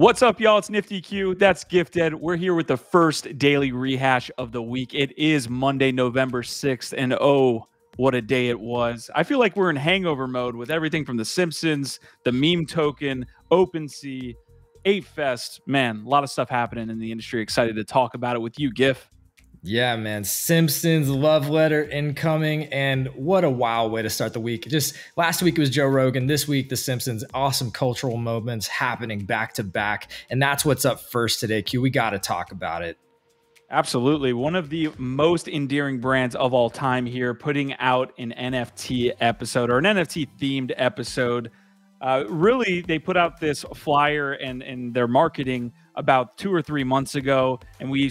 What's up, y'all? It's Nifty Q. That's Gifted. We're here with the first daily rehash of the week. It is Monday, November 6th, and oh, what a day it was. I feel like we're in hangover mode with everything from the Simpsons, the meme token, OpenSea, 8Fest. Man, a lot of stuff happening in the industry. Excited to talk about it with you, Gif. Yeah, man. Simpsons love letter incoming, and what a wild way to start the week. Just last week it was Joe Rogan. This week, the Simpsons, awesome cultural moments happening back to back. And that's what's up first today, Q. We got to talk about it. Absolutely. One of the most endearing brands of all time here, putting out an NFT episode or an NFT themed episode. Really, they put out this flyer and their marketing about 2 or 3 months ago, and we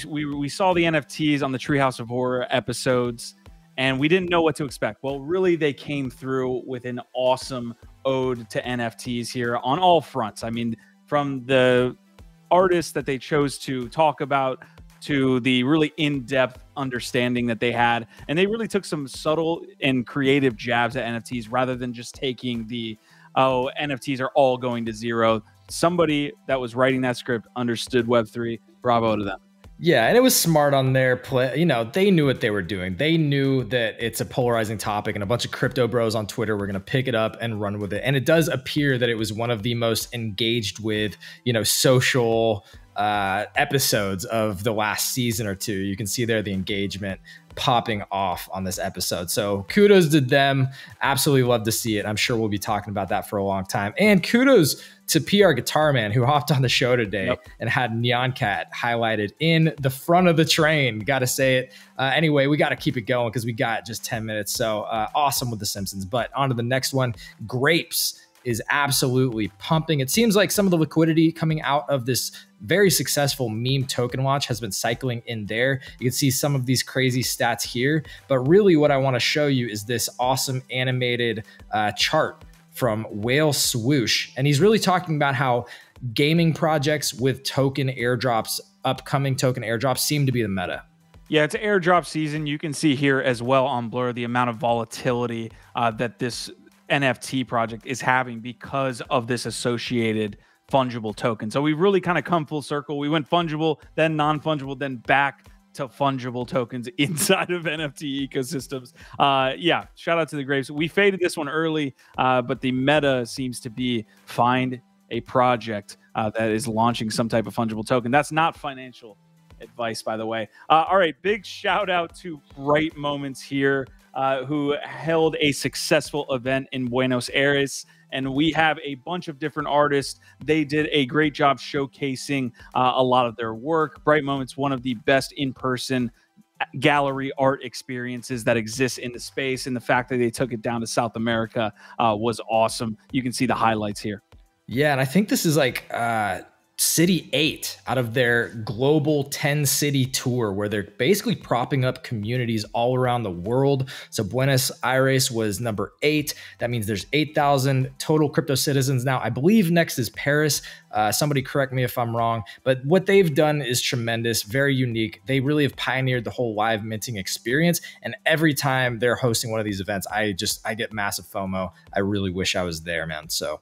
saw the NFTs on the Treehouse of Horror episodes, and we didn't know what to expect. Well, really, they came through with an awesome ode to NFTs here on all fronts. I mean, from the artists that they chose to talk about to the really in-depth understanding that they had, and they really took some subtle and creative jabs at NFTs rather than just taking the oh, NFTs are all going to zero. Somebody that was writing that script understood Web3. Bravo to them. Yeah, and it was smart on their play. You know, they knew what they were doing. They knew that it's a polarizing topic, and a bunch of crypto bros on Twitter were going to pick it up and run with it. And it does appear that it was one of the most engaged with, social episodes of the last season or two. You can see there the engagement popping off on this episode. So kudos to them. Absolutely love to see it. I'm sure we'll be talking about that for a long time. And kudos to PR Guitar Man, who hopped on the show today and had Neon Cat highlighted in the front of the train. Got to say it. Anyway, we got to keep it going because we got just 10 minutes. So awesome with the Simpsons. But on to the next one. Grapes is absolutely pumping. It seems like some of the liquidity coming out of this very successful meme token launch has been cycling in there. You can see some of these crazy stats here, but really what I want to show you is this awesome animated chart from Whale Swoosh. And he's really talking about how gaming projects with token airdrops, upcoming token airdrops, seem to be the meta. Yeah, it's airdrop season. You can see here as well on Blur the amount of volatility that this NFT project is having because of this associated fungible token. So we really kind of come full circle. We went fungible, then non-fungible, then back to fungible tokens inside of NFT ecosystems. Yeah, shout out to the Grapes. We faded this one early, but the meta seems to be find a project that is launching some type of fungible token. That's not financial advice, by the way. All right, big shout out to Bright Moments here, who held a successful event in Buenos Aires. And we have a bunch of different artists. They did a great job showcasing a lot of their work. Bright Moments, one of the best in-person gallery art experiences that exists in the space. And the fact that they took it down to South America was awesome. You can see the highlights here. Yeah, and I think this is like City 8 out of their global 10-city tour, where they're basically propping up communities all around the world. So Buenos Aires was number 8. That means there's 8,000 total crypto citizens now. I believe next is Paris. Somebody correct me if I'm wrong, but what they've done is tremendous, very unique. They really have pioneered the whole live minting experience. And every time they're hosting one of these events, I get massive FOMO. I really wish I was there, man. So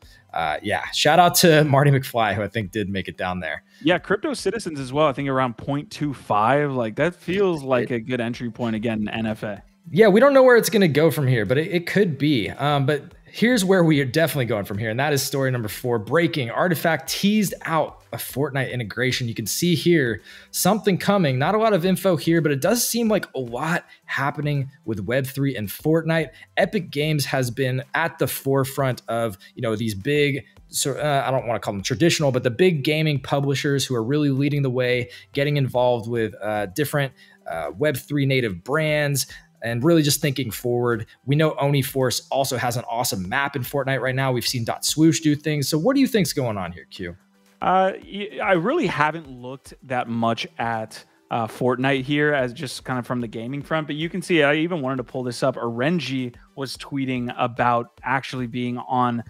yeah, shout out to Marty McFly, who I think did make it down there. Yeah, crypto citizens as well. I think around 0.25. Like that feels like a good entry point again in NFA. Yeah, we don't know where it's going to go from here, but it could be. But here's where we are definitely going from here, and that is story number 4. Breaking. Artifact teased out a Fortnite integration. You can see here something coming. Not a lot of info here, but it does seem like a lot happening with Web3 and Fortnite. Epic Games has been at the forefront of these big, I don't want to call them traditional, but the big gaming publishers who are really leading the way, getting involved with different Web3 native brands, and really just thinking forward. We know OniForce also has an awesome map in Fortnite right now. We've seen .swoosh do things. So what do you think's going on here, Q? I really haven't looked that much at Fortnite here as just kind of from the gaming front, but you can see I even wanted to pull this up. Renji was tweeting about actually being on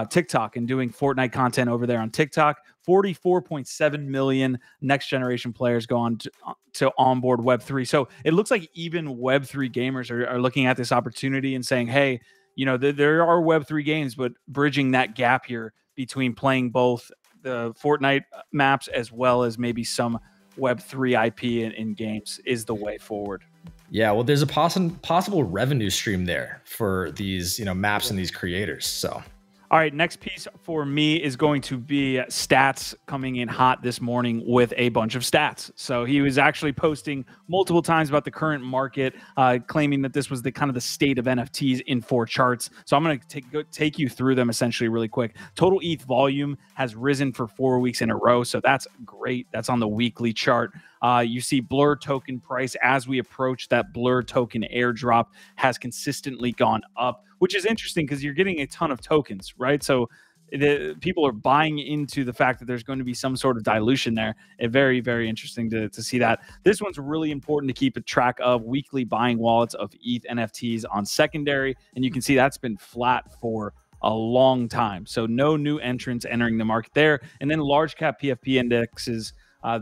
TikTok and doing Fortnite content over there on TikTok. 44.7 million next generation players go on to onboard Web3. So it looks like even Web3 gamers are looking at this opportunity and saying, hey, there are Web3 games, but bridging that gap here between playing both the Fortnite maps, as well as maybe some Web3 IP in games is the way forward. Yeah, well, there's a possible revenue stream there for these, maps and these creators. So. All right, next piece for me is going to be Stats coming in hot this morning with a bunch of stats. So he was actually posting multiple times about the current market, claiming that this was the kind of the state of NFTs in 4 charts. So I'm going to take you through them essentially really quick. Total ETH volume has risen for 4 weeks in a row, so that's great. That's on the weekly chart. You see Blur token price as we approach that Blur token airdrop has consistently gone up, which is interesting because you're getting a ton of tokens, right? So people are buying into the fact that there's going to be some sort of dilution there. Very, very interesting to see that. This one's really important to keep a track of weekly buying wallets of ETH NFTs on secondary. And you can see that's been flat for a long time. So no new entrants entering the market there. And then large cap PFP indexes.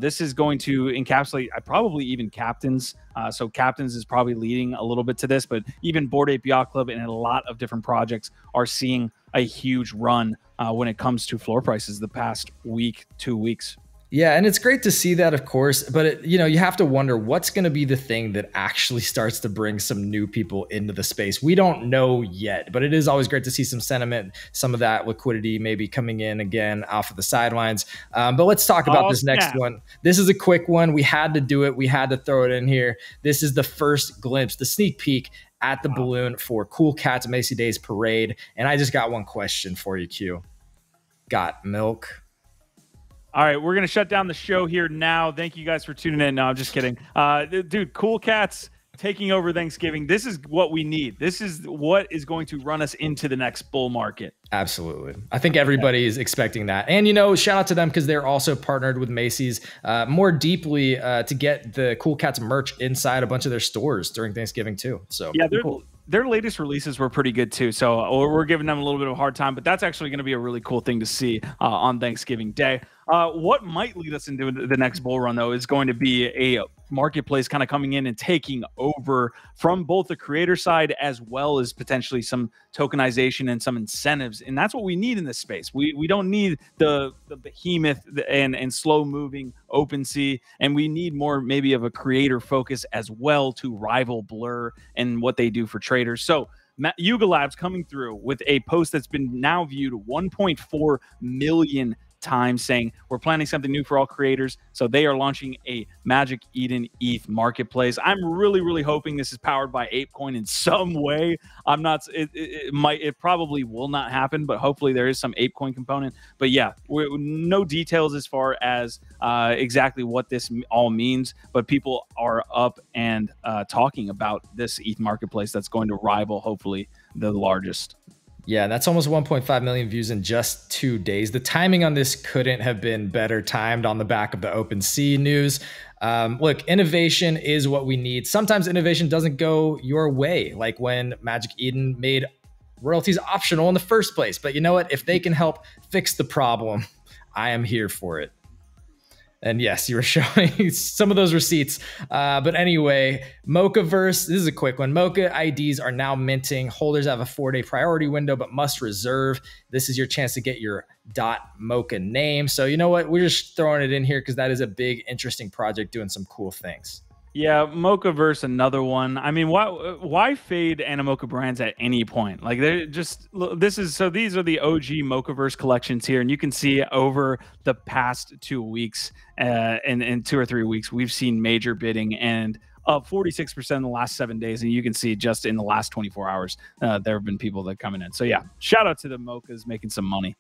This is going to encapsulate probably even captains. So captains is probably leading a little bit to this, but even Bored Ape Yacht Club and a lot of different projects are seeing a huge run when it comes to floor prices the past week, 2 weeks. Yeah, and it's great to see that, of course, but you have to wonder what's going to be the thing that actually starts to bring some new people into the space. We don't know yet, but it is always great to see some sentiment, some of that liquidity maybe coming in again off of the sidelines. But let's talk about this next one. This is a quick one. We had to do it. We had to throw it in here. This is the first glimpse, the sneak peek at the balloon for Cool Cats Macy Days Parade. And I just got one question for you, Q. Got milk? All right, we're going to shut down the show here now. Thank you guys for tuning in. No, I'm just kidding. Dude, Cool Cats taking over Thanksgiving. This is what we need. This is what is going to run us into the next bull market. Absolutely. I think everybody is expecting that. And, shout out to them because they're also partnered with Macy's more deeply to get the Cool Cats merch inside a bunch of their stores during Thanksgiving too. So yeah, their latest releases were pretty good too. So we're giving them a little bit of a hard time, but that's actually going to be a really cool thing to see on Thanksgiving Day. What might lead us into the next bull run, though, is going to be a marketplace kind of coming in and taking over from both the creator side as well as potentially some tokenization and some incentives. And that's what we need in this space. We don't need the behemoth and slow moving OpenSea, and we need more maybe of a creator focus as well to rival Blur and what they do for traders. So Yuga Labs coming through with a post that's been now viewed 1.4 million times, saying we're planning something new for all creators. So they are launching a Magic Eden ETH marketplace. I'm really hoping this is powered by ApeCoin in some way. I'm not, it probably will not happen, but hopefully there is some ApeCoin component. But yeah, no details as far as exactly what this all means, but people are up and talking about this ETH marketplace that's going to rival hopefully the largest. Yeah, that's almost 1.5 million views in just 2 days. The timing on this couldn't have been better timed on the back of the OpenSea news. Look, innovation is what we need. Sometimes innovation doesn't go your way, like when Magic Eden made royalties optional in the first place. But you know what? If they can help fix the problem, I am here for it. And yes, you were showing some of those receipts. But anyway, Mocha Verse, this is a quick one. Mocha IDs are now minting. Holders have a 4-day priority window, but must reserve. This is your chance to get your .mocha name. So you know what? We're just throwing it in here because that is a big, interesting project doing some cool things. Yeah, Mocha Verse, another one. I mean, why fade Animoca brands at any point? Like they're just these are the OG Mocaverse collections here, and you can see over the past 2 weeks and 2 or 3 weeks, we've seen major bidding and up 46% in the last 7 days, and you can see just in the last 24 hours, there have been people that are coming in. So yeah, shout out to the Mochas making some money.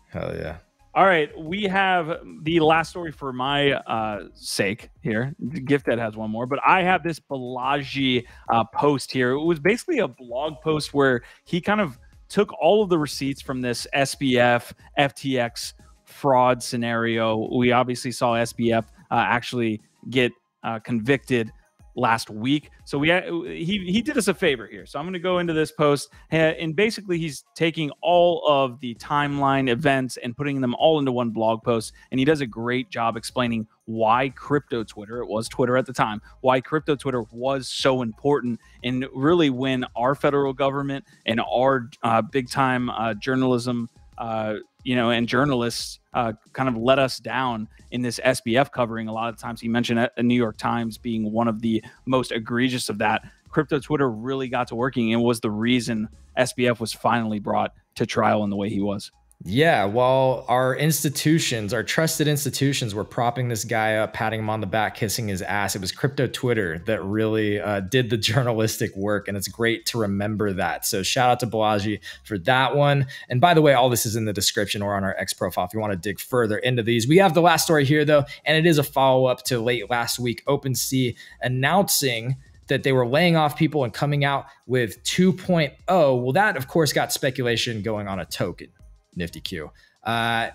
Hell yeah. All right, we have the last story for my sake here. Gifted has one more, but I have this Balaji post here. It was basically a blog post where he kind of took all of the receipts from this SBF FTX fraud scenario. We obviously saw SBF actually get convicted last week. So he did us a favor here. So I'm going to go into this post, and basically he's taking all of the timeline events and putting them all into one blog post. And he does a great job explaining why crypto Twitter, it was Twitter at the time, why crypto Twitter was so important. And really when our federal government and our big time journalism and journalists kind of let us down in this SBF covering. A lot of times he mentioned a New York Times being one of the most egregious of that. Crypto Twitter really got to working and was the reason SBF was finally brought to trial in the way he was. Yeah, while our institutions, our trusted institutions, were propping this guy up, patting him on the back, kissing his ass, it was crypto Twitter that really did the journalistic work. And it's great to remember that. So shout out to Balaji for that one. And by the way, all this is in the description or on our X profile if you want to dig further into these. We have the last story here, though, and it is a follow-up to late last week, OpenSea announcing that they were laying off people and coming out with 2.0. Well, that, of course, got speculation going on a token. Nifty Q. Are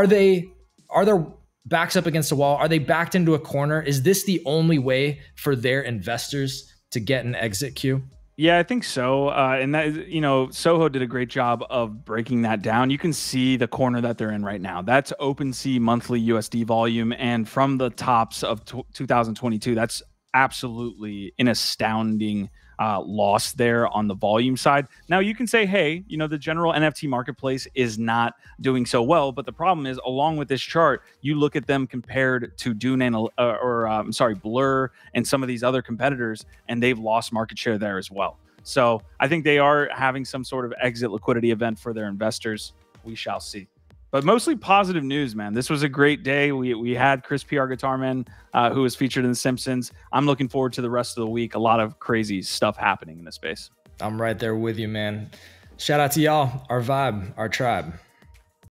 their backs up against the wall? Are they backed into a corner? Is this the only way for their investors to get an exit, Q? Yeah, I think so. And that, Soho did a great job of breaking that down. You can see the corner that they're in right now. That's OpenSea monthly USD volume. And from the tops of 2022, that's absolutely an astounding loss there on the volume side. Now you can say, hey, the general NFT marketplace is not doing so well, but the problem is, along with this chart, you look at them compared to Dune and Blur and some of these other competitors, and they've lost market share there as well. So I think they are having some sort of exit liquidity event for their investors. We shall see. But mostly positive news, man. This was a great day. We had Chris PR Guitarman, who was featured in The Simpsons. I'm looking forward to the rest of the week. A lot of crazy stuff happening in this space. I'm right there with you, man. Shout out to y'all, our vibe, our tribe.